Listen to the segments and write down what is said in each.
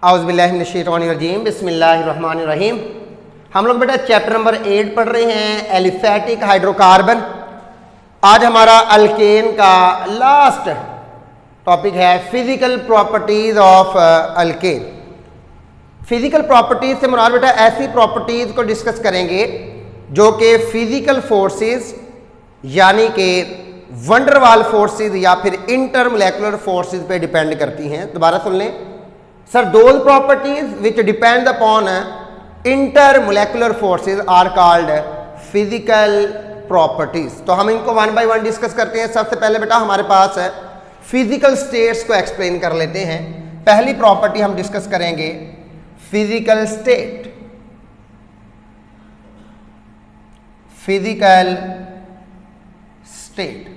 औज़ुबिल्लाहिमिनश्शैतानिर्रजीम बिस्मिल्लाहिर्रहमानिर्रहीम। हम लोग बेटा चैप्टर नंबर 8 पढ़ रहे हैं, एलिफेटिक हाइड्रोकार्बन। आज हमारा अल्केन का लास्ट टॉपिक है physical properties of alkane. Physical properties से मुराद बेटा ऐसी प्रॉपर्टीज को डिस्कस करेंगे जो कि फिजिकल फोर्सेस यानी कि वंडरवाल फोर्सेस या फिर इंटरमोलेकुलर फोर्सेस पे डिपेंड करती हैं। दोबारा सुन लें sir, those properties which depend upon intermolecular forces are called physical properties. तो हम इनको वन बाय वन डिस्कस करते हैं। सबसे पहले बेटा हमारे पास है फिजिकल स्टेट्स को एक्सप्लेन कर लेते हैं। पहली प्रॉपर्टी हम डिस्कस करेंगे फिजिकल स्टेट। फिजिकल स्टेट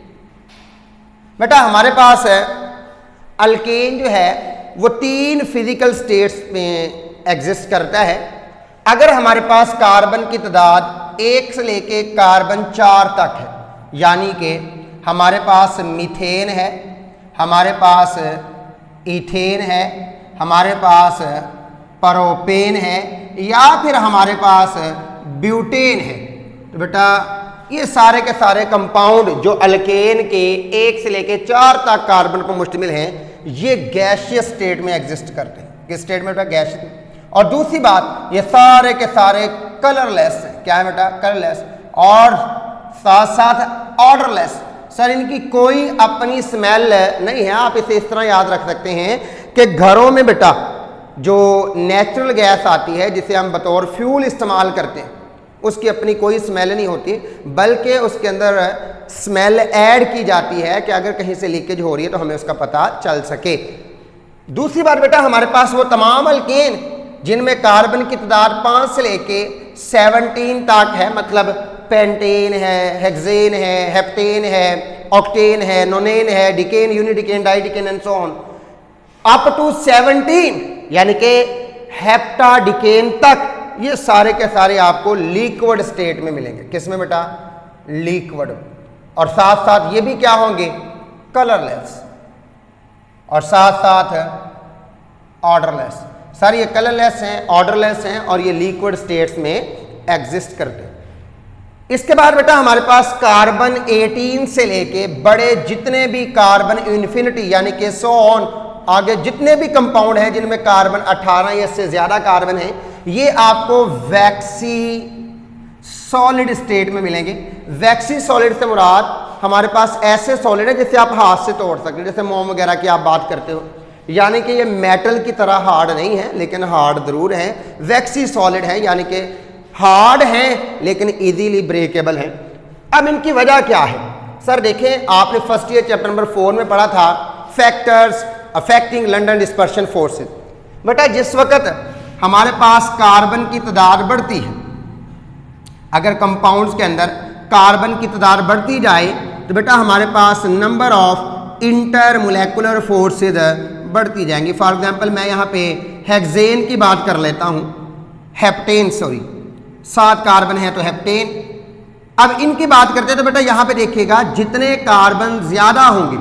बेटा हमारे पास है अल्केन जो है वो 3 फिजिकल स्टेट्स में एग्जिस्ट करता है। अगर हमारे पास कार्बन की तादाद 1 से लेके कार्बन 4 तक है, यानी कि हमारे पास मीथेन है, हमारे पास ईथेन है, हमारे पास प्रोपेन है या फिर हमारे पास ब्यूटेन है, तो बेटा ये सारे के सारे कंपाउंड जो अल्केन के 1 से लेके 4 तक कार्बन को मुश्तमिल हैं, ये गैसियस स्टेट में एग्जिस्ट करते हैं। किस स्टेट में बेटा? गैसियस में। और दूसरी बात, ये सारे के सारे कलरलेस हैं। क्या है बेटा? कलरलेस। और साथ साथ ऑर्डरलेस। सर इनकी कोई अपनी स्मेल नहीं है। आप इसे इस तरह याद रख सकते हैं कि घरों में बेटा जो नेचुरल गैस आती है जिसे हम बतौर फ्यूल इस्तेमाल करते हैं, उसकी अपनी कोई स्मेल नहीं होती, बल्कि उसके अंदर स्मेल ऐड की जाती है कि अगर कहीं से लीकेज हो रही है तो हमें उसका पता चल सके। दूसरी बात बेटा हमारे पास वो तमाम अल्केन जिनमें कार्बन की तादाद 5 से लेके 17 तक है, मतलब पेंटेन है, हेक्सेन है, हेप्टेन है, ऑक्टेन है, नोनेन है, decane, undecane, dodecane and so on up to 17 यानी कि हेप्टाडिकेन तक, ये सारे के सारे आपको लिक्विड स्टेट में मिलेंगे। किस में बेटा? लिक्विड। और साथ साथ ये भी क्या होंगे? कलरलेस। और साथ साथ ऑर्डरलेस। सर ये कलरलेस हैं, ऑर्डरलेस हैं और ये लिक्विड स्टेट्स में एग्जिस्ट करते हैं। इसके बाद बेटा हमारे पास कार्बन 18 से लेके बड़े जितने भी कार्बन इन्फिनिटी यानी कि 100 ऑन आगे जितने भी कंपाउंड हैं जिनमें कार्बन 18 या इससे ज्यादा कार्बन है, ये आपको वैक्सी सॉलिड स्टेट में मिलेंगे। वैक्सी सॉलिड से मुराद हमारे पास ऐसे सॉलिड है जिसे आप हाथ से तोड़ सकते हैं, जैसे मोम वगैरह की आप बात करते हो, यानी कि ये मेटल की तरह हार्ड नहीं है लेकिन हार्ड जरूर है। वैक्सी सॉलिड है यानी कि हार्ड हैं लेकिन इजीली ब्रेकेबल हैं। अब इनकी वजह क्या है? सर देखें, आपने फर्स्ट ईयर चैप्टर नंबर 4 में पढ़ा था factors affecting London dispersion forces. बेटा जिस वक्त हमारे पास कार्बन की तादाद बढ़ती है, अगर कंपाउंड्स के अंदर कार्बन की तादाद बढ़ती जाए तो बेटा हमारे पास नंबर ऑफ इंटरमोलेकुलर फोर्सेस बढ़ती जाएंगी। फॉर एग्जांपल मैं यहाँ पे हेक्सेन की बात कर लेता हूँ, हेप्टेन 7 कार्बन है तो हेप्टेन। अब इनकी बात करते हैं तो बेटा यहाँ पे देखिएगा जितने कार्बन ज्यादा होंगे,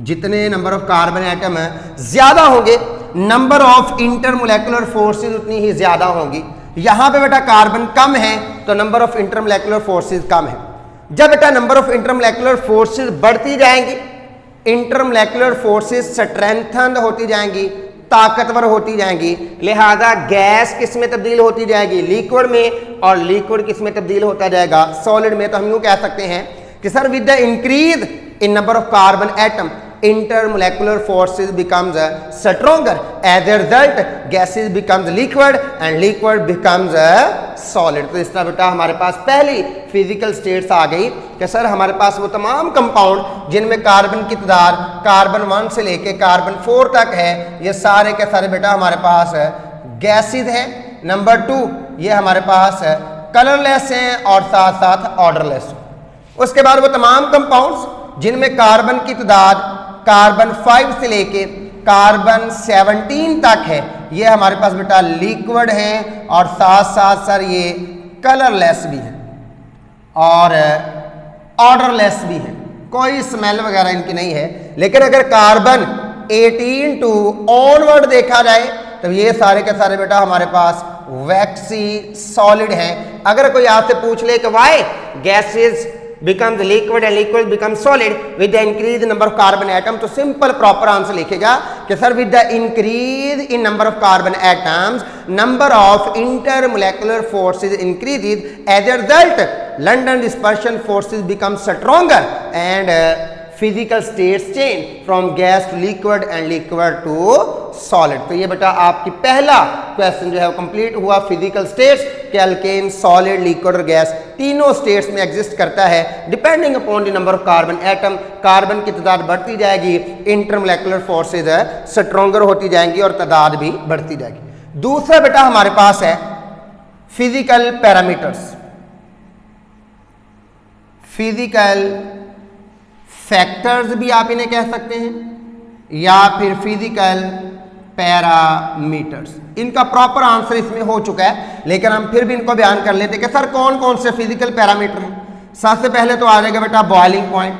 जितने नंबर ऑफ कार्बन एटम ज्यादा होंगे, नंबर ऑफ इंटरमोलेकुलर फोर्सेस उतनी ही ज्यादा होंगी। यहां पे बेटा कार्बन कम है तो नंबर ऑफ इंटरमोलेकुलर फोर्सेस कम है। जब बेटा नंबर ऑफ इंटरमोलेकुलर फोर्सेस बढ़ती जाएंगी, इंटरमोलेकुलर फोर्सेस स्ट्रेंथन होती जाएंगी, ताकतवर होती जाएंगी, लिहाजा गैस किस में तब्दील होती जाएगी? लिक्विड में। और लिक्विड किस में तब्दील होता जाएगा? सॉलिड में। तो हम यूं कह सकते हैं कि sir with the increase in number of carbon atom intermolecular forces becomes stronger, as a result gases becomes liquid and liquid becomes solid। तो इस तरह बेटा हमारे पास पहली फिजिकल स्टेट्स आ गई कि सर हमारे पास वो तमाम कंपाउंड जिनमें कार्बन की तादाद कार्बन 1 से लेके कार्बन 4 तक है, ये सारे के सारे बेटा हमारे पास गैसेज है। नंबर 2 ये हमारे पास कलरलेस हैं और साथ साथ ऑर्डरलेस। उसके बाद वो तमाम कंपाउंड्स जिनमें कार्बन की तादाद कार्बन 5 से लेके कार्बन 17 तक है, ये हमारे पास बेटा लिक्विड है और साथ साथ सर ये कलरलेस भी है और ऑर्डरलेस भी है। कोई स्मेल वगैरह इनकी नहीं है। लेकिन अगर कार्बन 18 टू ऑनवर्ड देखा जाए तो ये सारे के सारे बेटा हमारे पास वैक्सी सॉलिड हैं। अगर कोई आपसे पूछ ले कि why gases becomes liquid and liquid becomes solid with the increase in number of carbon atom, तो सिंपल प्रॉपर आंसर लिखेगा कि sir with the increase in number of carbon atoms number of intermolecular forces increases, as a result London dispersion forces become stronger and physical states change from gas to liquid and liquid to solid. तो ये बेटा आपकी पहला question जो है वो complete हुआ। Physical states के अल्केन, सॉलिड, लिक्विड और गैस तीनों स्टेट्स में एग्जिस्ट करता है depending upon the number of carbon atom. Carbon की तादाद बढ़ती जाएगी, इंटरमोलेकुलर फोर्सेज स्ट्रॉन्गर होती जाएंगी और तादाद भी बढ़ती जाएगी। दूसरा बेटा हमारे पास है फिजिकल पैरामीटर्स, फिजिकल फैक्टर्स भी आप इन्हें कह सकते हैं या फिर फिजिकल पैरामीटर्स। इनका प्रॉपर आंसर इसमें हो चुका है, लेकिन हम फिर भी इनको बयान कर लेते हैं कि सर कौन कौन से फिजिकल पैरामीटर हैं। सबसे पहले तो आ जाएगा बेटा बॉइलिंग पॉइंट,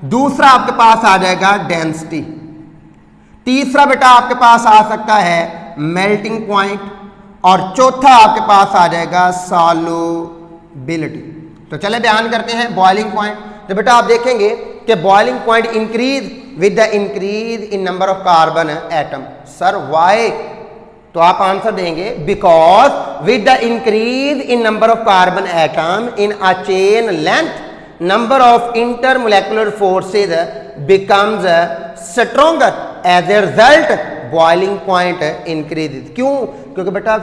दूसरा आपके पास आ जाएगा डेंसिटी, तीसरा बेटा आपके पास आ सकता है मेल्टिंग पॉइंट और चौथा आपके पास आ जाएगा सॉल्युबिलिटी। तो चले बयान करते हैं बॉइलिंग पॉइंट। तो बेटा आप देखेंगे कि boiling point increase with the increase in number of carbon atom. Sir why? तो आप आंसर देंगे because with the increase in number of carbon atom in a chain length number of intermolecular forces becomes stronger, as a result boiling point increases. क्यों? क्योंकि बेटा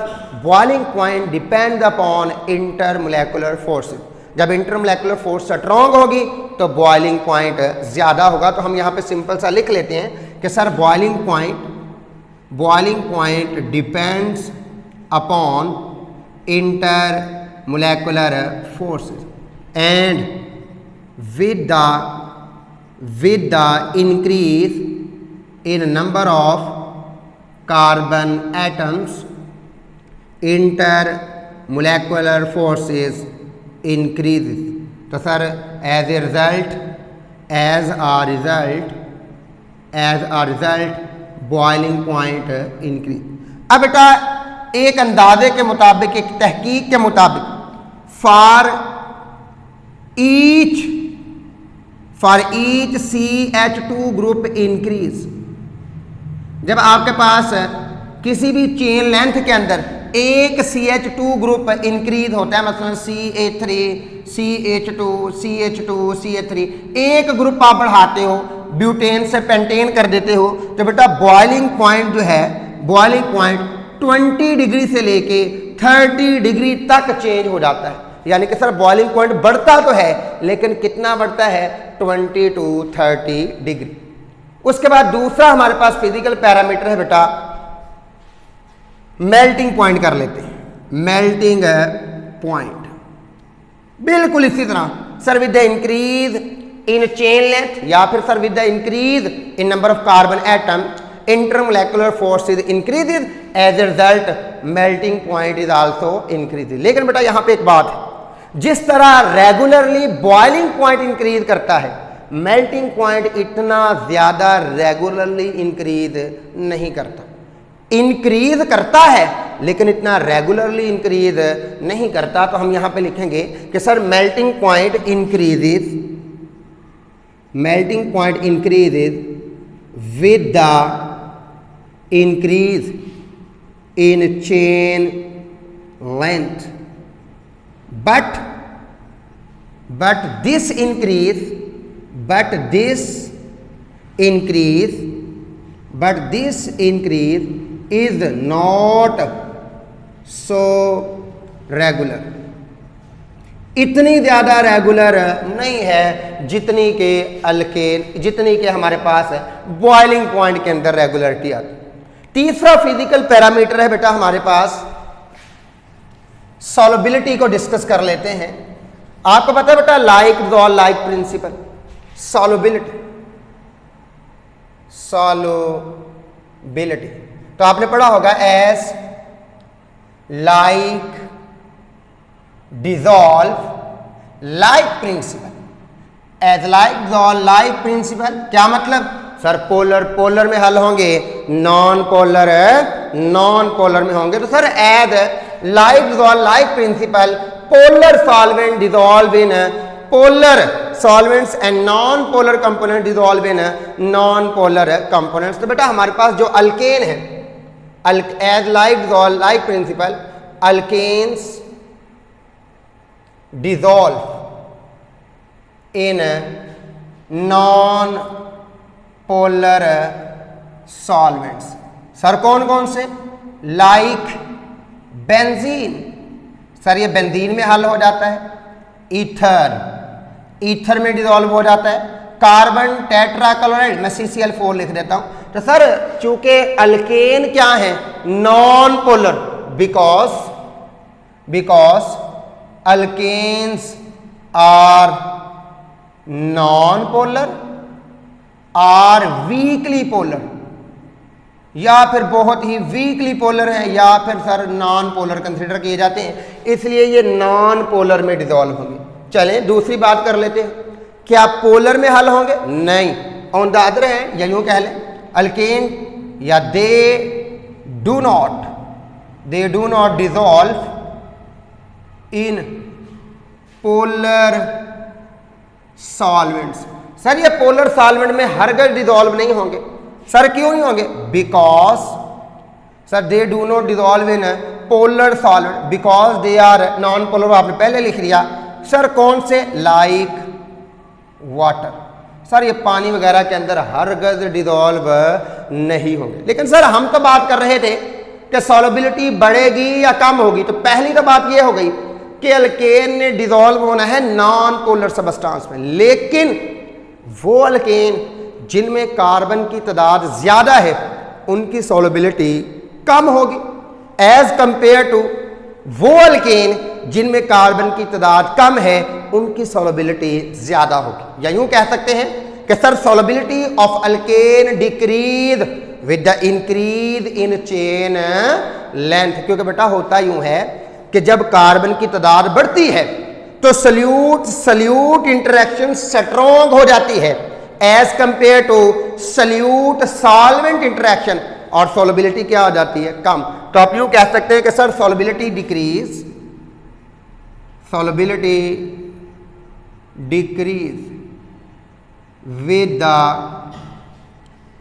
boiling point depend upon intermolecular forces. जब intermolecular force strong होगी तो boiling point ज्यादा होगा। तो हम यहाँ पे सिंपल सा लिख लेते हैं कि sir boiling point depends upon intermolecular forces and with the increase in number of carbon atoms intermolecular forces increases। तो sir as a result boiling point increase. अब बेटा एक अंदाजे के मुताबिक, एक तहकीक के मुताबिक for each CH2 group increase, जब आपके पास किसी भी चेन लेंथ के अंदर एक CH2 ग्रुप इंक्रीज होता है, मतलब CH3, CH2, CH2, CH3, एक ग्रुप आप बढ़ाते हो, ब्यूटेन से पेंटेन कर देते हो, तो बेटा बॉइलिंग पॉइंट जो है, बॉइलिंग पॉइंट 20 डिग्री से लेके 30 डिग्री तक चेंज हो जाता है। यानी कि सर बॉइलिंग पॉइंट बढ़ता तो है, लेकिन कितना बढ़ता है? 20 to 30 डिग्री। उसके बाद दूसरा हमारे पास फिजिकल पैरामीटर है बेटा मेल्टिंग पॉइंट कर लेते हैं। मेल्टिंग पॉइंट बिल्कुल इसी तरह sir with the increase in chain length या फिर sir with the increase in number of carbon atom intermolecular forces increases, as a result melting point is also increases. लेकिन बेटा यहां पे एक बात है, जिस तरह रेगुलरली बॉइलिंग पॉइंट इंक्रीज करता है, मेल्टिंग पॉइंट इतना ज्यादा रेगुलरली इंक्रीज नहीं करता। इंक्रीज करता है लेकिन इतना रेगुलरली इंक्रीज नहीं करता। तो हम यहां पे लिखेंगे कि sir melting point increases with the increase in chain length, but this increase is not so regular। इतनी ज्यादा रेगुलर नहीं है जितनी के हमारे पास बॉइलिंग पॉइंट के अंदर रेगुलरिटी आती। तीसरा फिजिकल पैरामीटर है बेटा हमारे पास सॉल्युबिलिटी को डिस्कस कर लेते हैं। आपको पता है बेटा like dissolve like principle, solubility तो आपने पढ़ा होगा as like dissolve like principle, as like dissolve like principle. क्या मतलब? सर पोलर में हल होंगे, नॉन पोलर नॉन पोलर में होंगे। तो sir as like dissolve like principle polar solvent dissolve in polar solvents and non polar component dissolve in non polar components. तो बेटा हमारे पास जो अल्केन है, as like dissolve like principle alkanes dissolve in non polar solvents. Sir कौन कौन से? Like benzene, sir ये बेंजीन में हल हो जाता है। ईथर, ईथर में डिजॉल्व हो जाता है। कार्बन टेट्राक्लोराइड, मैं CCl4 लिख देता हूं। तो सर चूंकि अल्केन क्या है? Non polar, because alkanes are non polar, are weakly polar, या फिर बहुत ही वीकली पोलर हैं, या फिर सर नॉन पोलर कंसिडर किए जाते हैं, इसलिए ये नॉन पोलर में डिजॉल्व होंगे। चलें दूसरी बात कर लेते हैं, क्या पोलर में हल होंगे? नहीं, ऑन द अदर है, या यूं कह लें अल्केन या they do not dissolve in polar solvents. Sir ये पोलर सॉल्वेंट में हरगिज़ डिजॉल्व नहीं होंगे। सर क्यों नहीं होंगे? Because sir they do not dissolve in polar solvent because they are non polar, आपने पहले लिख लिया। सर कौन से? Like water. सर ये पानी वगैरह के अंदर हरगिज़ डिजॉल्व नहीं होंगे। लेकिन सर हम तो बात कर रहे थे कि सॉल्युबिलिटी बढ़ेगी या कम होगी। तो पहली तो बात ये हो गई कि अल्केन ने डिजॉल्व होना है नॉन पोलर सबस्टांस में, लेकिन वो अल्केन जिनमें कार्बन की तादाद ज्यादा है उनकी सॉल्युबिलिटी कम होगी एज कंपेयर टू वो अल्केन जिनमें कार्बन की तादाद कम है उनकी सॉल्युबिलिटी ज्यादा होगी। या यूं कह सकते हैं कि sir solubility of alkane decrease with the increase in chain length. क्योंकि बेटा होता यूं है कि जब कार्बन की तादाद बढ़ती है तो सल्यूट इंटरेक्शन स्ट्रॉन्ग हो जाती है as compare to solute solvent interaction, और सॉल्युबिलिटी क्या हो जाती है? कम। तो आप यूं कह सकते हैं कि sir solubility decrease with the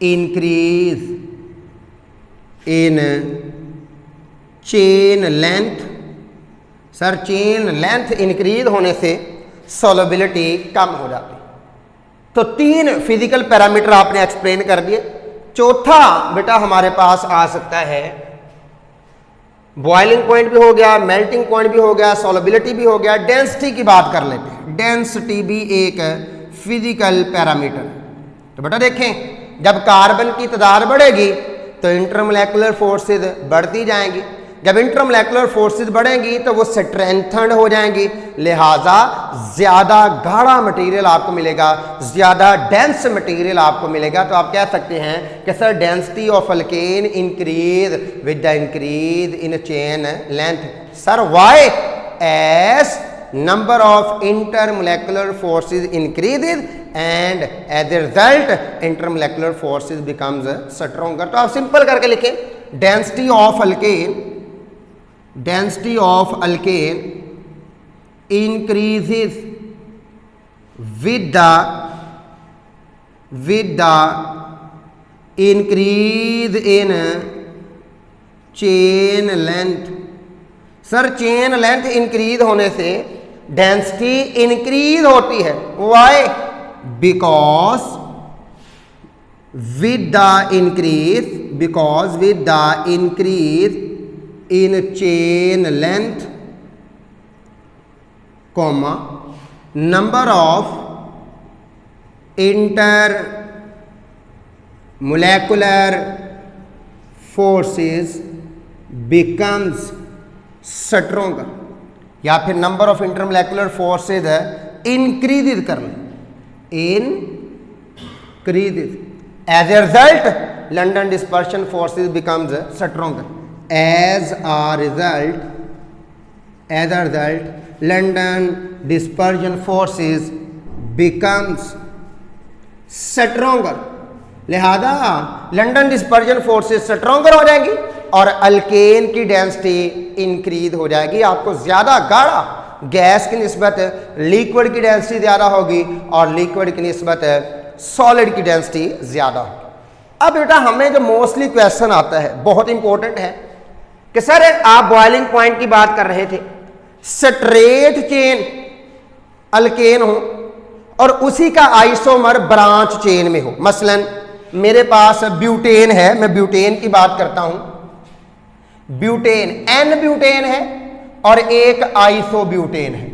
increase in chain length. Sir chain length increase होने से सॉल्युबिलिटी कम हो जाती है। तो 3 फिजिकल पैरामीटर आपने एक्सप्लेन कर दिए। चौथा बेटा हमारे पास आ सकता है, बॉइलिंग पॉइंट भी हो गया, मेल्टिंग पॉइंट भी हो गया, सॉल्युबिलिटी भी हो गया, डेंसिटी की बात कर लेते हैं। डेंसिटी भी एक फिजिकल पैरामीटर। तो बेटा देखें जब कार्बन की तादाद बढ़ेगी तो इंटरमोलेकुलर फोर्सेज बढ़ती जाएंगी। जब इंटरमोलेकुलर फोर्सेज बढ़ेंगी तो वो स्ट्रेंथन्ड हो जाएंगी, लिहाजा ज्यादा गाढ़ा मटेरियल आपको मिलेगा, ज्यादा डेंस मटेरियल आपको मिलेगा। तो आप कह सकते हैं कि sir density of alkane increase with the increase in chain length. Sir why? As number of intermolecular forces increases and as a result intermolecular forces becomes stronger। तो आप सिंपल करके लिखें density of alkane increases with the increase in chain length। Sir chain length increase होने से डेंसिटी increase होती है। Why? Because with the increase in chain length comma number of intermolecular forces becomes stronger, या फिर number of intermolecular forces increase कर लें, increase as a result London dispersion forces becomes stronger. As a result London dispersion forces becomes stronger, लिहाजा London dispersion forces stronger हो जाएंगी। और alkane की density increase हो जाएगी। आपको ज्यादा गाढ़ा गैस की निस्बत लिक्विड की डेंसिटी ज्यादा होगी और लिक्विड की निस्बत सॉलिड की डेंसिटी ज्यादा होगी। अब बेटा हमें जो मोस्टली क्वेश्चन आता है, बहुत इंपॉर्टेंट है कि सर आप बॉइलिंग पॉइंट की बात कर रहे थे, स्ट्रेट चेन अल्केन हो और उसी का आइसोमर ब्रांच चेन में हो। मसलन मेरे पास ब्यूटेन है, मैं ब्यूटेन की बात करता हूं, ब्यूटेन एन ब्यूटेन है और एक आइसोब्यूटेन है,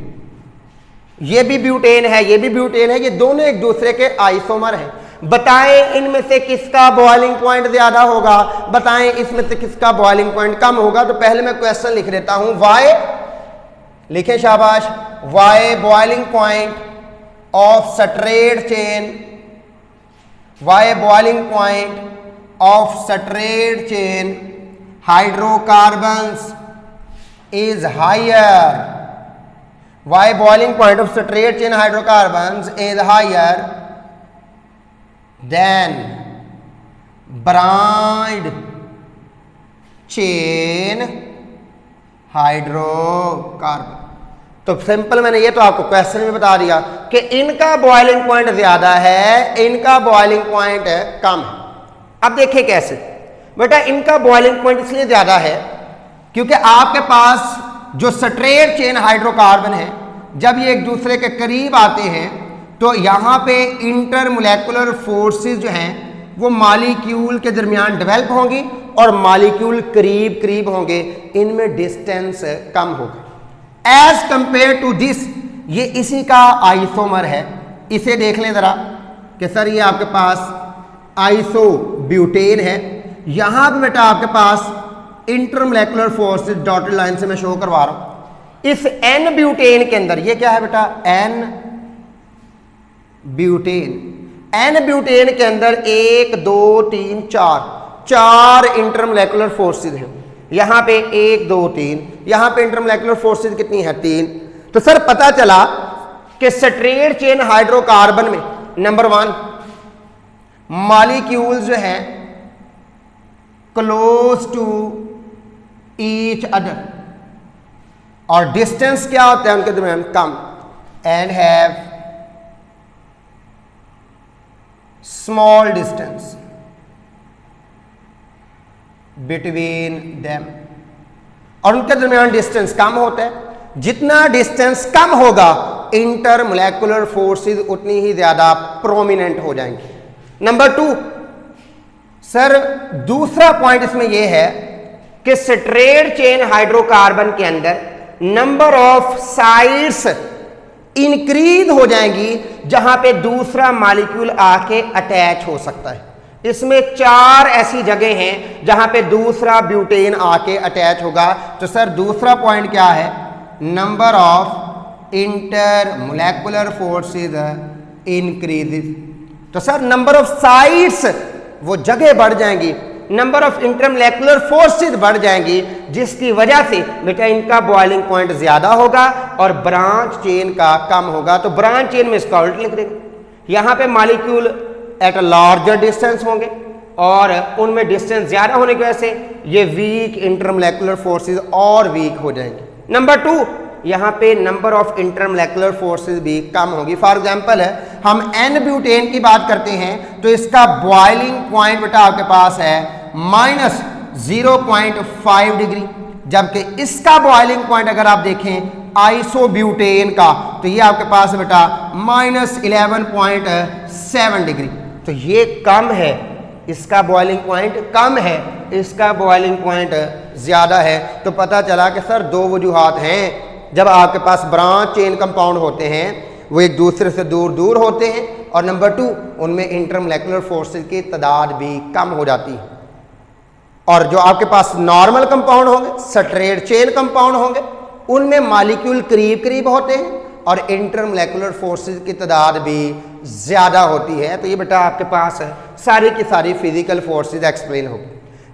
ये भी ब्यूटेन है, ये भी ब्यूटेन है, ये दोनों एक दूसरे के आइसोमर हैं। बताएं इनमें से किसका बॉइलिंग पॉइंट ज्यादा होगा, बताएं इसमें से किसका बॉइलिंग पॉइंट कम होगा। तो पहले मैं क्वेश्चन लिख देता हूं, वाई लिखें, शाबाश, why boiling point of straight chain, why boiling point of straight chain hydrocarbons is higher, why boiling point of straight chain hydrocarbons is higher than branched chain hydrocarbon। तो सिंपल मैंने ये तो आपको क्वेश्चन में बता दिया कि इनका बॉइलिंग पॉइंट ज्यादा है, इनका बॉइलिंग पॉइंट कम है। अब देखिए कैसे बेटा, इनका बॉइलिंग पॉइंट इसलिए ज्यादा है क्योंकि आपके पास जो स्ट्रेट चेन हाइड्रोकार्बन है, जब ये एक दूसरे के करीब आते हैं तो यहाँ पे इंटरमोलेकुलर फोर्सेस जो हैं वो मॉलिक्यूल के दरमियान डेवलप होंगी और मॉलिक्यूल करीब करीब होंगे, इनमें डिस्टेंस कम होगा एज कंपेयर टू दिस। ये इसी का आइसोमर है, इसे देख लें जरा कि सर ये आपके पास आइसोब्यूटेन है, यहां पे बेटा आपके पास इंटरमोलेकुलर फोर्सेस डॉटेड लाइन से मैं शो करवा रहा हूं। इस एन ब्यूटेन के अंदर ये क्या है बेटा, एन ब्यूटेन, एन ब्यूटेन के अंदर 1 2 3 4 इंटरमोलेकुलर फोर्सेस हैं। यहां पे 1 2 3, यहां पे इंटरमोलेकुलर फोर्सेस कितनी है, 3। तो सर पता चला कि स्ट्रेट चेन हाइड्रोकार्बन में नंबर 1 मॉलिक्यूल्स जो हैं क्लोज टू ईच अदर और डिस्टेंस क्या होता है उनके दरमियान, कम, and have small distance between them, और उनके दरमियान डिस्टेंस कम होता है। जितना डिस्टेंस कम होगा इंटरमोलेकुलर फोर्सेस उतनी ही ज्यादा प्रोमिनेंट हो जाएंगी। नंबर 2 सर दूसरा पॉइंट इसमें यह है कि स्ट्रेट चेन हाइड्रोकार्बन के अंदर नंबर ऑफ साइड्स इंक्रीज हो जाएंगी जहां पे दूसरा मॉलिक्यूल आके अटैच हो सकता है। इसमें 4 ऐसी जगह हैं जहां पे दूसरा ब्यूटेन आके अटैच होगा। तो सर दूसरा पॉइंट क्या है, number of intermolecular forces increases. तो सर नंबर ऑफ साइड्स वो जगह बढ़ जाएंगी, नंबर ऑफ इंटरमोलेकुलर फोर्सेस बढ़ जाएंगी, जिसकी वजह से बेटा इनका बॉइलिंग पॉइंट ज्यादा होगा और ब्रांच चेन का कम होगा। तो ब्रांच चेन में इसका उल्ट लिख देंगे, यहां पे molecule at a larger distance होंगे और उनमें डिस्टेंस ज्यादा होने की वजह से ये वीक इंटरमोलेकुलर फोर्सेस और वीक हो जाएंगे। नंबर 2 यहां पे नंबर ऑफ इंटरमोलेकुलर फोर्सेस भी कम होगी। फॉर एग्जांपल है हम एन ब्यूटेन की बात करते हैं तो इसका बॉइलिंग पॉइंट बेटा आपके पास है -0.5 डिग्री, जबकि इसका बॉइलिंग पॉइंट अगर आप देखें आइसोब्यूटेन का तो ये आपके पास बेटा -11.7 डिग्री। तो ये कम है, इसका बॉइलिंग पॉइंट कम है, इसका बॉइलिंग पॉइंट ज्यादा है। तो पता चला कि सर 2 वजूहात हैं, जब आपके पास ब्रांच चेन कंपाउंड होते हैं वो एक दूसरे से दूर दूर होते हैं, और नंबर 2 उनमें इंटरमोलेकुलर फोर्सेस की तादाद भी कम हो जाती है। और जो आपके पास नॉर्मल कंपाउंड होंगे, स्ट्रेट चेन कंपाउंड होंगे, उनमें मॉलिक्यूल करीब करीब होते हैं और इंटरमोलेकुलर फोर्सेस की तादाद भी ज्यादा होती है। तो ये बेटा आपके पास है सारी की सारी फिजिकल फोर्सेस एक्सप्लेन होगी।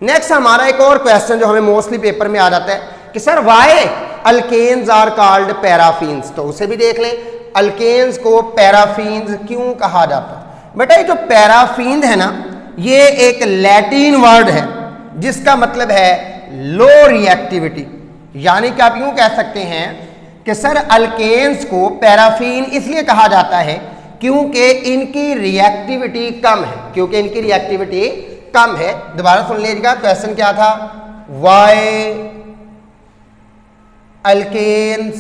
नेक्स्ट हमारा एक और क्वेश्चन जो हमें मोस्टली पेपर में आ जाता है कि sir why alkanes are called paraffins, तो उसे भी देख लें, अल्केन्स को पैराफीन्स क्यों कहा जाता है। बेटा ये जो पैराफीन है ना, ये एक लैटिन वर्ड है जिसका मतलब है लो रिएक्टिविटी। यानी कि आप यूं कह सकते हैं कि सर अल्केन्स को पैराफीन इसलिए कहा जाता है क्योंकि इनकी रिएक्टिविटी कम है, क्योंकि इनकी रिएक्टिविटी कम है। दोबारा सुन लीजिएगा, क्वेश्चन क्या था, why alkanes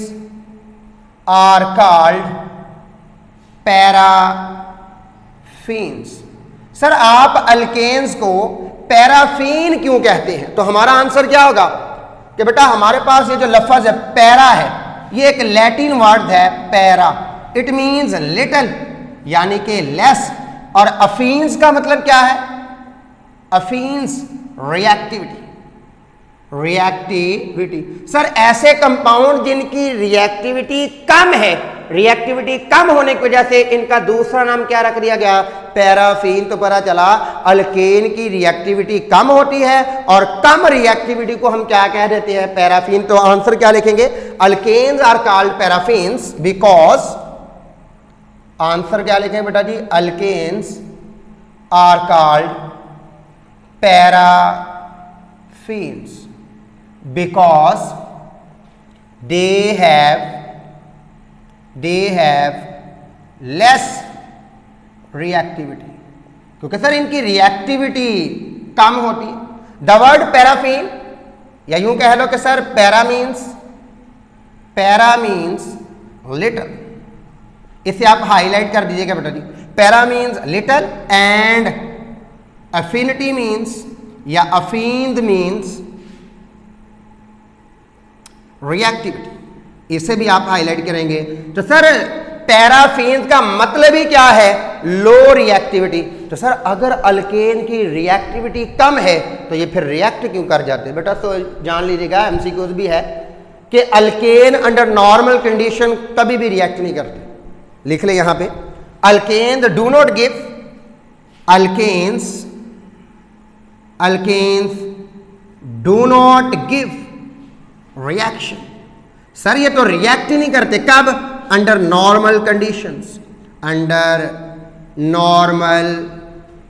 are called paraffins. Sir आप अल्केन्स को पैराफीन क्यों कहते हैं? तो हमारा आंसर क्या होगा कि बेटा हमारे पास ये जो लफ्ज है पैरा है, ये एक लैटिन वर्ड है पैरा, इट मीन्स लिटिल यानी कि लेस, और अफीन्स का मतलब क्या है? अफीन्स रिएक्टिविटी, रिएक्टिविटी। सर ऐसे कंपाउंड जिनकी रिएक्टिविटी कम है, रिएक्टिविटी कम होने की वजह से इनका दूसरा नाम क्या रख दिया गया? पैराफीन। तो पता चला अल्केन की रिएक्टिविटी कम होती है और कम रिएक्टिविटी को हम क्या कह देते हैं? पैराफीन। तो आंसर क्या लिखेंगे? Alkanes are called paraffins because, answer क्या लिखेंगे बेटा जी? Alkanes are called paraffins because they have less reactivity, क्योंकि सर इनकी रिएक्टिविटी कम होती है। द वर्ड पैराफीन, या यूं कह लो कि सर पैरा मीन्स लिटल, इसे आप हाईलाइट कर दीजिएगा बेटा जी। Para means little and affinity means या अफीन्द मीन्स रिएक्टिविटी, इसे भी आप हाईलाइट करेंगे। तो सर पैराफीन का मतलब ही क्या है? लो रिएक्टिविटी। तो सर अगर अल्केन की रिएक्टिविटी कम है तो ये फिर रिएक्ट क्यों कर जाते हैं बेटा? तो जान लीजिएगा, एमसीक्यूज भी है कि अल्केन अंडर नॉर्मल कंडीशन कभी भी रिएक्ट नहीं करते। लिख ले यहां पे, alkane do not give, alkanes do not give reaction. Sir ये तो रिएक्ट ही नहीं करते, कब? Under normal conditions, under normal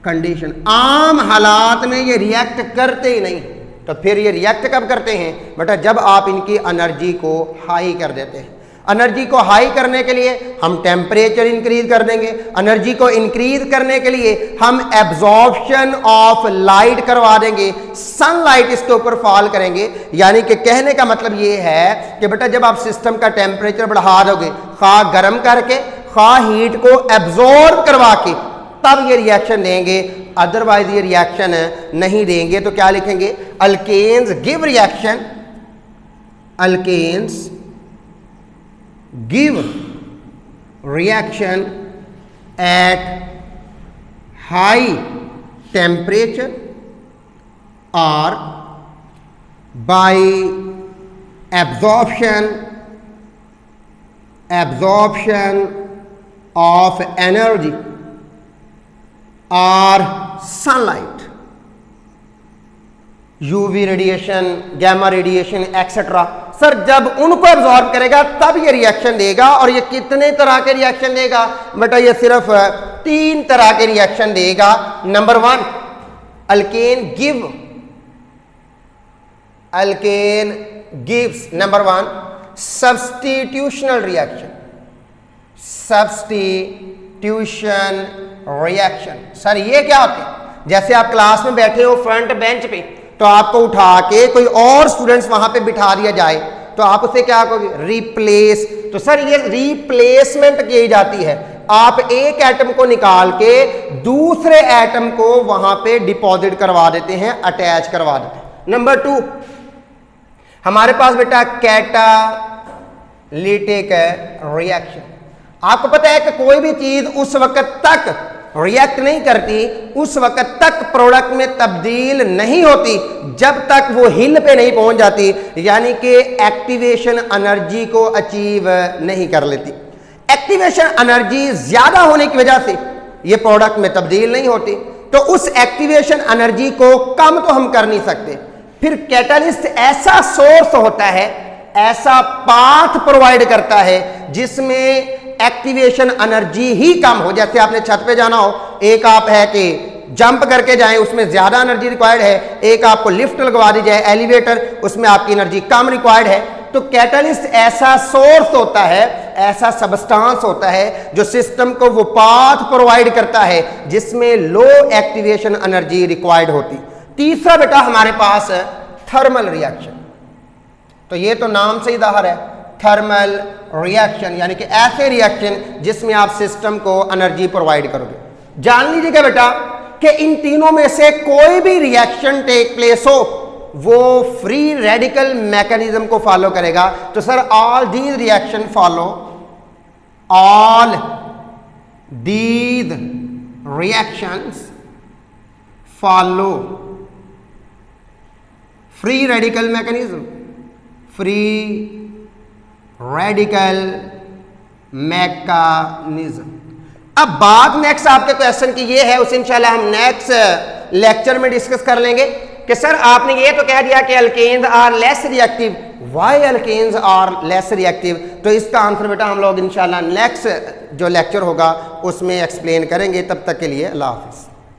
condition. आम हालात में ये रिएक्ट करते ही नहीं। तो फिर ये रिएक्ट कब करते हैं बेटा? जब आप इनकी एनर्जी को हाई कर देते हैं। एनर्जी को हाई करने के लिए हम टेम्परेचर इंक्रीज कर देंगे, एनर्जी को इंक्रीज करने के लिए हम एब्जॉर्प्शन ऑफ लाइट करवा देंगे, सनलाइट इसके ऊपर फॉल करेंगे। यानी कि कहने का मतलब ये है कि बेटा जब आप सिस्टम का टेम्परेचर बढ़ा दोगे, खा गर्म करके खा हीट को एब्जॉर्ब करवा के, तब ये रिएक्शन देंगे, अदरवाइज ये रिएक्शन नहीं देंगे। तो क्या लिखेंगे? Alkanes give reaction, alkanes give reaction at high temperature or by absorption of energy or sunlight, UV radiation, gamma radiation etcetera. Sir जब उनको एब्जॉर्ब करेगा तब ये रिएक्शन देगा। और ये कितने तरह के रिएक्शन देगा बेटा? ये सिर्फ 3 तरह के रिएक्शन देगा। Number 1, alkane gives number 1 substitutional reaction. Sir ये क्या होते हैं? जैसे आप क्लास में बैठे हो फ्रंट बेंच पे, तो आपको उठा के कोई और स्टूडेंट्स वहां पे बिठा दिया जाए, तो आप उसे क्या कहोगे? रिप्लेस। तो सर ये रिप्लेसमेंट की जाती है। आप एक एटम को निकाल के दूसरे एटम को वहां पे डिपॉजिट करवा देते हैं, अटैच करवा देते हैं। नंबर 2, हमारे पास बेटा कैटालिटिक रिएक्शन। आपको पता है कि कोई भी चीज उस वक्त तक रिएक्ट नहीं करती, उस वक्त तक प्रोडक्ट में तब्दील नहीं होती जब तक वो हिल पे नहीं पहुंच जाती, यानी कि एक्टिवेशन एनर्जी को अचीव नहीं कर लेती। एक्टिवेशन एनर्जी ज्यादा होने की वजह से ये प्रोडक्ट में तब्दील नहीं होती। तो उस एक्टिवेशन एनर्जी को कम तो हम कर नहीं सकते। फिर कैटलिस्ट ऐसा सोर्स होता है, ऐसा पाथ प्रोवाइड करता है जिसमें एक्टिवेशन एनर्जी ही कम हो। जैसे आपने छत पे जाना हो, एक आप है कि जंप करके जाएं उसमें ज़्यादा एनर्जी रिक्वायर्ड है, एक आपको लिफ्ट लगवा दी जाए एलिवेटर उसमें आपकी एनर्जी कम रिक्वायर्ड है। तो कैटलिस्ट ऐसा सोर्स होता है, ऐसा सबस्टांस होता है जो सिस्टम को वो पाथ प्रोवाइड करता है जिसमें लो एक्टिवेशन एनर्जी रिक्वायर्ड होती। तीसरा बेटा हमारे पास है थर्मल रिएक्शन। तो ये तो नाम से ही जाहिर है, थर्मल रिएक्शन यानी कि ऐसे रिएक्शन जिसमें आप सिस्टम को एनर्जी प्रोवाइड करोगे। जान लीजिएगा बेटा कि इन तीनों में से कोई भी रिएक्शन टेक प्लेस हो वो फ्री रेडिकल मैकेनिज्म को फॉलो करेगा। तो sir all these reaction follow, all these reactions follow free radical mechanism, free radical mechanism. अब बात नेक्स्ट आपके क्वेश्चन की ये है, उसे इंशाल्लाह हम नेक्स्ट लेक्चर में डिस्कस कर लेंगे कि सर आपने ये तो कह दिया कि alkanes are less reactive, why alkanes are less reactive. तो इसका आंसर बेटा हम लोग इंशाल्लाह नेक्स्ट जो लेक्चर होगा उसमें एक्सप्लेन करेंगे। तब तक के लिए अल्लाह हाफिज़।